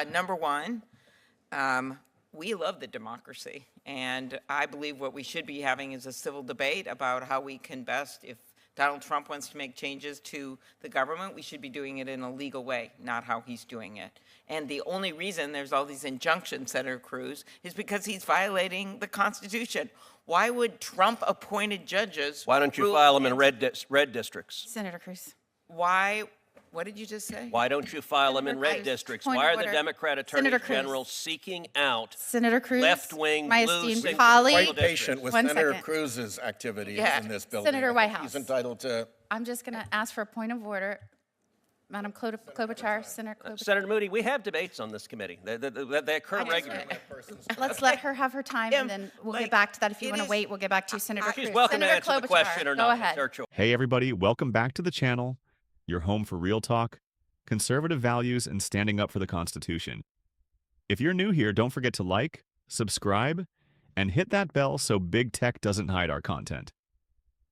Number one, we love the democracy, and I believe what we should be having is a civil debate about how we can best, if Donald Trump wants to make changes to the government, we should be doing it in a legal way, not how he's doing it. And the only reason there's all these injunctions, Senator Cruz, is because he's violating the Constitution. Why would Trump-appointed judges... Why don't you file them in red districts? Senator Cruz. Why... What did you just say? Why don't you file them in red districts? Why are the Democrat attorneys general seeking out left-wing, blue, esteemed quite patient with Senator Cruz's activity in this building. Senator Whitehouse. He's entitled to... I'm just going to ask for a point of order. Madam Klobuchar, Senator Klobuchar. Senator Moody, we have debates on this committee. They occur regularly. Let's let her have her time, and then we'll get back to that. If you want to wait, we'll get back to Senator Cruz. She's welcome to Senator answer the question or not. Go ahead. Hey, everybody. Welcome back to the channel. Your home for real talk, conservative values, and standing up for the Constitution. If you're new here, don't forget to like, subscribe, and hit that bell so big tech doesn't hide our content.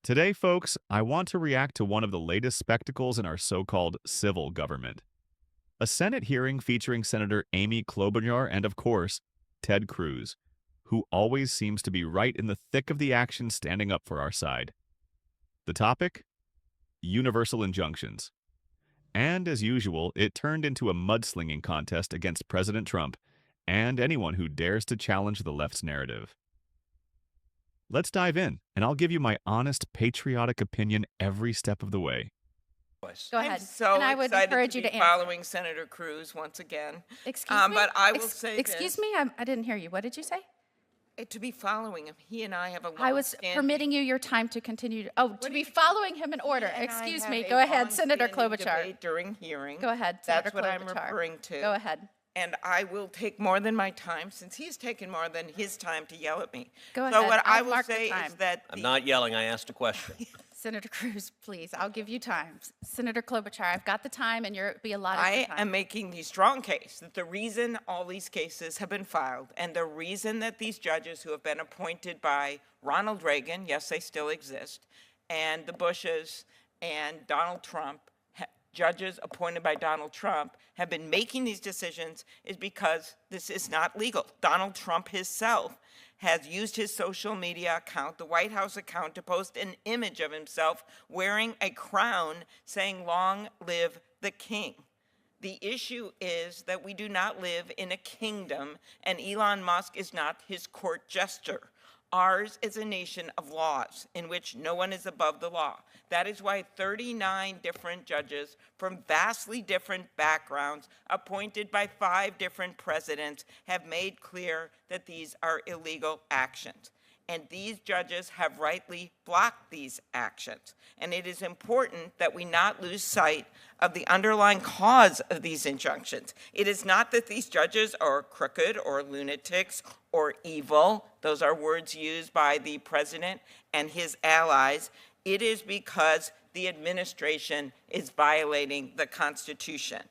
Today, folks, I want to react to one of the latest spectacles in our so-called civil government. A Senate hearing featuring Senator Amy Klobuchar and, of course, Ted Cruz, who always seems to be right in the thick of the action standing up for our side. The topic? Universal injunctions. And as usual, it turned into a mudslinging contest against President Trump and anyone who dares to challenge the left's narrative. Let's dive in, and I'll give you my honest, patriotic opinion every step of the way. Go ahead. I'm so and I would excited encourage to you be to answer. following Senator Cruz once again. Excuse me? But I will say Excuse me? I didn't hear you. What did you say? to be following him. He and I have a long I was permitting you your time to continue. To be following him in order. Excuse me. Go ahead, Senator Klobuchar. During hearing. Go ahead, Senator Senator Klobuchar. That's what I'm referring to. Go ahead. And I will take more than my time, since he's taken more than his time to yell at me. Go ahead. So what I I'll will mark the say time. is that... I'm not yelling. I asked a question. Senator Cruz, please. I'll give you time. Senator Klobuchar, I've got the time, and you'll be allotted the time. I am making the strong case that the reason all these cases have been filed, and the reason that these judges who have been appointed by Ronald Reagan, yes, they still exist, and the Bushes and Donald Trump, judges appointed by Donald Trump, have been making these decisions is because this is not legal. Donald Trump himself has used his social media account, the White House account, to post an image of himself wearing a crown saying, "Long live the king." The issue is that we do not live in a kingdom, and Elon Musk is not his court jester. Ours is a nation of laws in which no one is above the law. That is why 39 different judges from vastly different backgrounds, appointed by 5 different presidents, have made clear that these are illegal actions. And these judges have rightly blocked these actions. And it is important that we not lose sight of the underlying cause of these injunctions. It is not that these judges are crooked or lunatics or evil. Those are words used by the president and his allies. It is because the administration is violating the Constitution.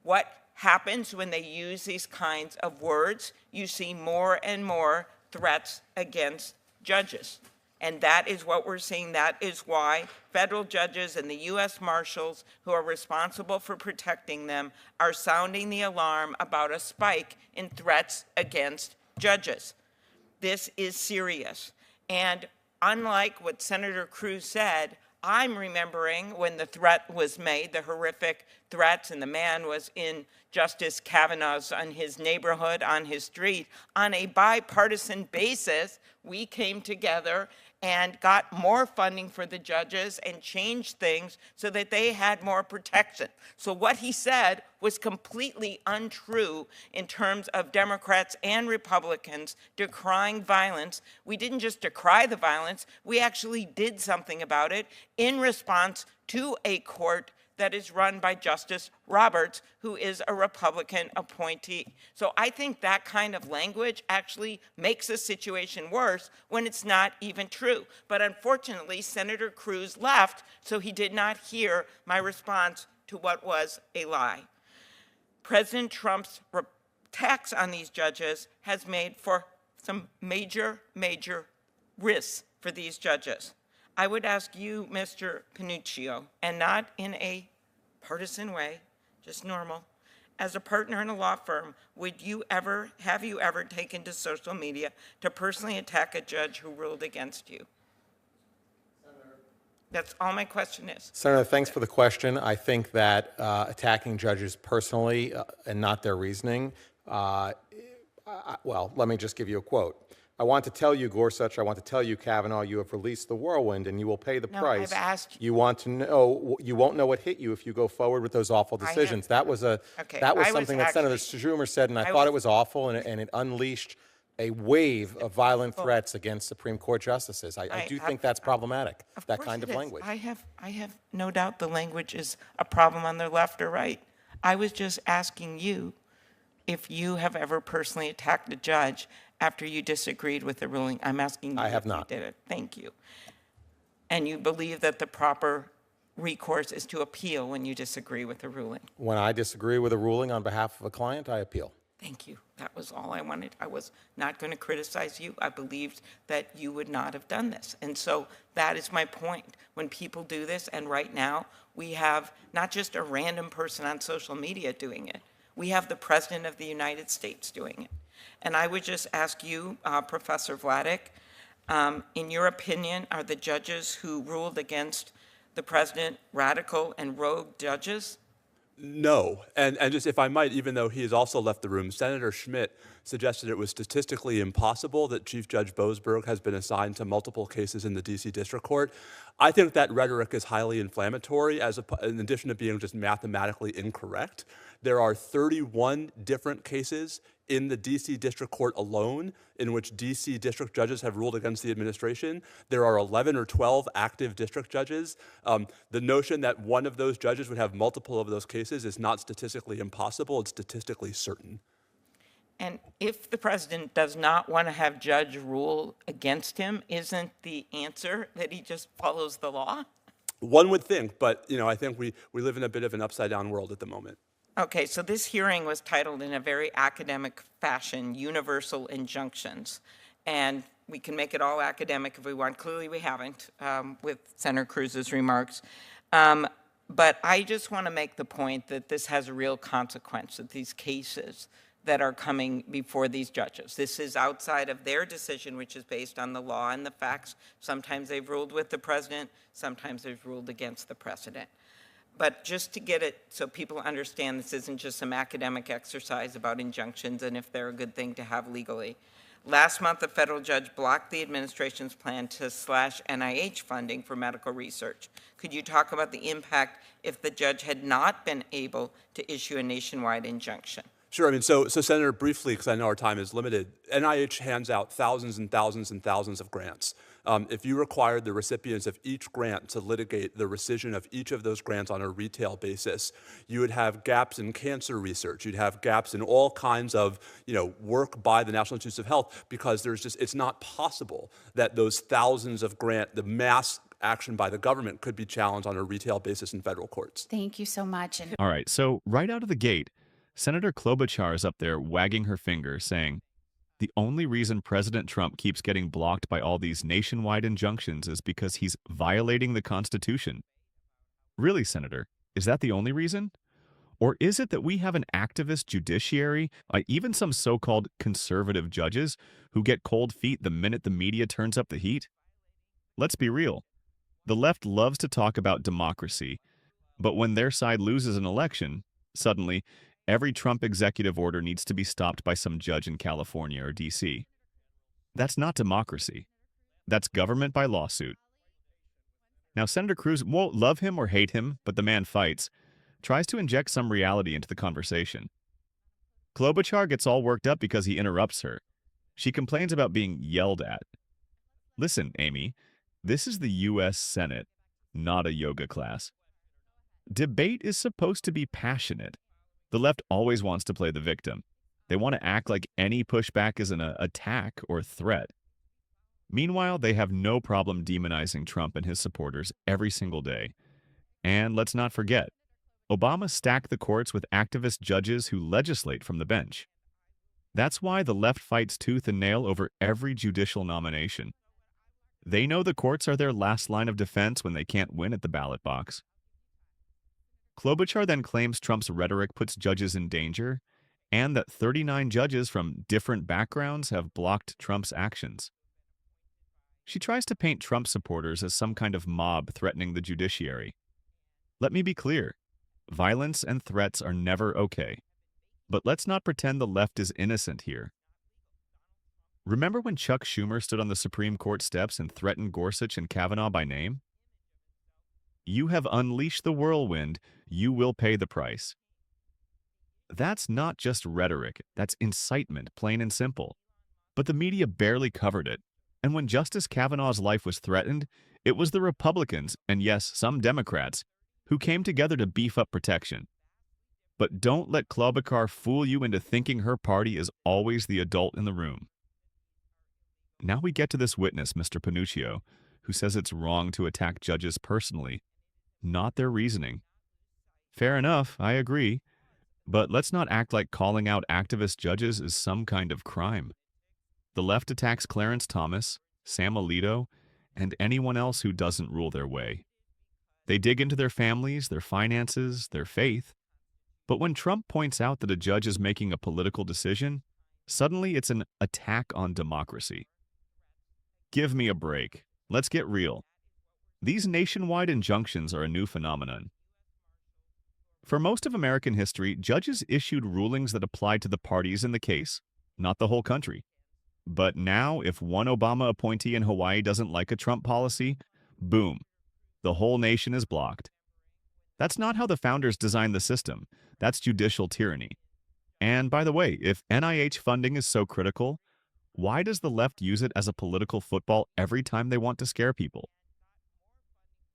What happens when they use these kinds of words? You see more and more threats against judges. And that is what we're seeing. That is why federal judges and the U.S. Marshals, who are responsible for protecting them, are sounding the alarm about a spike in threats against judges. This is serious. And unlike what Senator Cruz said, I'm remembering when the threat was made, the horrific threats, and the man was in Justice Kavanaugh's on his neighborhood, on his street. On a bipartisan basis, we came together and got more funding for the judges and changed things so that they had more protection. So what he said was completely untrue in terms of Democrats and Republicans decrying violence. We didn't just decry the violence, we actually did something about it in response to a court that is run by Justice Roberts, who is a Republican appointee. So I think that kind of language actually makes the situation worse when it's not even true. But unfortunately, Senator Cruz left, so he did not hear my response to what was a lie. President Trump's attacks on these judges has made for some major, major risks for these judges. I would ask you, Mr. Panuccio, and not in a partisan way, just normal, as a partner in a law firm, have you ever taken to social media to personally attack a judge who ruled against you? That's all my question is. Senator, thanks for the question. I think that attacking judges personally and not their reasoning, well, let me just give you a quote. I want to tell you, Gorsuch, I want to tell you, Kavanaugh, you have released the whirlwind and you will pay the price. I've asked you. Want to know, you won't know what hit you if you go forward with those awful decisions. That was something that Senator Schumer said, and I thought it was awful, and it unleashed a wave of violent threats against Supreme Court justices. I do think that's problematic, that kind of language. I have no doubt the language is a problem on the left or right. I was just asking you if you have ever personally attacked a judge after you disagreed with the ruling. I'm asking you I have if not. you did it. Thank you. And you believe that the proper recourse is to appeal when you disagree with the ruling? When I disagree with a ruling on behalf of a client, I appeal. Thank you. That was all I wanted. I was not going to criticize you. I believed that you would not have done this. And so that is my point. When people do this, and right now we have not just a random person on social media doing it, we have the President of the United States doing it. And I would just ask you, Professor Vladeck, in your opinion, are the judges who ruled against the president radical and rogue judges? No. And just if I might, even though he has also left the room, Senator Schmidt suggested it was statistically impossible that Chief Judge Boasberg has been assigned to multiple cases in the D.C. District Court. I think that rhetoric is highly inflammatory, in addition to being just mathematically incorrect. There are 31 different cases in the D.C. District Court alone in which D.C. district judges have ruled against the administration. There are 11 or 12 active district judges. The notion that one of those judges would have multiple of those cases is not statistically impossible, it's statistically certain. And if the president does not want to have judge rule against him, isn't the answer that he just follows the law? One would think, but I think we live in a bit of an upside-down world at the moment. Okay, so this hearing was titled in a very academic fashion, Universal Injunctions. And we can make it all academic if we want. Clearly we haven't with Senator Cruz's remarks. But I just want to make the point that this has a real consequence, that these cases that are coming before these judges. This is outside of their decision, which is based on the law and the facts. Sometimes they've ruled with the president, sometimes they've ruled against the president. But just to get it so people understand this isn't just some academic exercise about injunctions and if they're a good thing to have legally. Last month, a federal judge blocked the administration's plan to slash NIH funding for medical research. Could you talk about the impact if the judge had not been able to issue a nationwide injunction? Sure. So Senator, briefly, because I know our time is limited, NIH hands out thousands and thousands and thousands of grants. If you required the recipients of each grant to litigate the rescission of each of those grants on a retail basis, you would have gaps in cancer research. You'd have gaps in all kinds of work by the National Institutes of Health, because it's not possible that those thousands of the mass action by the government could be challenged on a retail basis in federal courts. Thank you so much. All right, so right out of the gate, Senator Klobuchar is up there wagging her finger saying, the only reason President Trump keeps getting blocked by all these nationwide injunctions is because he's violating the Constitution. Really, Senator, is that the only reason? Or is it that we have an activist judiciary, even some so-called conservative judges, who get cold feet the minute the media turns up the heat? Let's be real. The left loves to talk about democracy, but when their side loses an election, suddenly, every Trump executive order needs to be stopped by some judge in California or D.C. That's not democracy. That's government by lawsuit. Now, Senator Cruz won't love him or hate him, but the man fights, tries to inject some reality into the conversation. Klobuchar gets all worked up because he interrupts her. She complains about being yelled at. Listen, Amy, this is the U.S. Senate, not a yoga class. Debate is supposed to be passionate. The left always wants to play the victim. They want to act like any pushback is an attack or threat. Meanwhile, they have no problem demonizing Trump and his supporters every single day. And let's not forget, Obama stacked the courts with activist judges who legislate from the bench. That's why the left fights tooth and nail over every judicial nomination. They know the courts are their last line of defense when they can't win at the ballot box. Klobuchar then claims Trump's rhetoric puts judges in danger and that 39 judges from different backgrounds have blocked Trump's actions. She tries to paint Trump supporters as some kind of mob threatening the judiciary. Let me be clear. Violence and threats are never okay. But let's not pretend the left is innocent here. Remember when Chuck Schumer stood on the Supreme Court steps and threatened Gorsuch and Kavanaugh by name? You have unleashed the whirlwind. You will pay the price. That's not just rhetoric. That's incitement, plain and simple. But the media barely covered it. And when Justice Kavanaugh's life was threatened, it was the Republicans, and yes, some Democrats, who came together to beef up protection. But don't let Klobuchar fool you into thinking her party is always the adult in the room. Now we get to this witness, Mr. Panuccio, who says it's wrong to attack judges personally, not their reasoning. Fair enough, I agree. But let's not act like calling out activist judges is some kind of crime. The left attacks Clarence Thomas, Sam Alito, and anyone else who doesn't rule their way. They dig into their families, their finances, their faith. But when Trump points out that a judge is making a political decision, suddenly it's an attack on democracy. Give me a break. Let's get real. These nationwide injunctions are a new phenomenon. For most of American history, judges issued rulings that applied to the parties in the case, not the whole country. But now, if one Obama appointee in Hawaii doesn't like a Trump policy, boom, the whole nation is blocked. That's not how the founders designed the system. That's judicial tyranny. And by the way, if NIH funding is so critical, why does the left use it as a political football every time they want to scare people?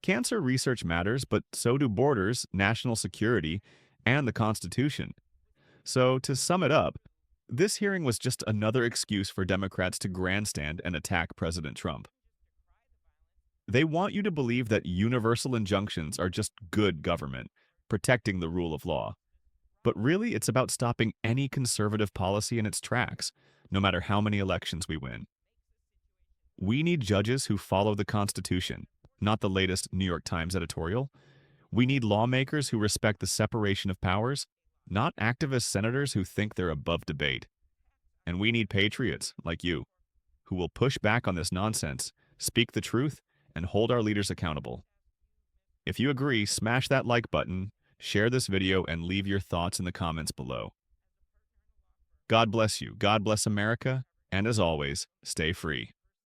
Cancer research matters, but so do borders, national security, and the Constitution. So, to sum it up, this hearing was just another excuse for Democrats to grandstand and attack President Trump. They want you to believe that universal injunctions are just good government, protecting the rule of law. But really, it's about stopping any conservative policy in its tracks, no matter how many elections we win. We need judges who follow the Constitution, not the latest New York Times editorial. We need lawmakers who respect the separation of powers, not activist senators who think they're above debate. And we need patriots, like you, who will push back on this nonsense, speak the truth, and hold our leaders accountable. If you agree, smash that like button, share this video, and leave your thoughts in the comments below. God bless you, God bless America, and as always, stay free.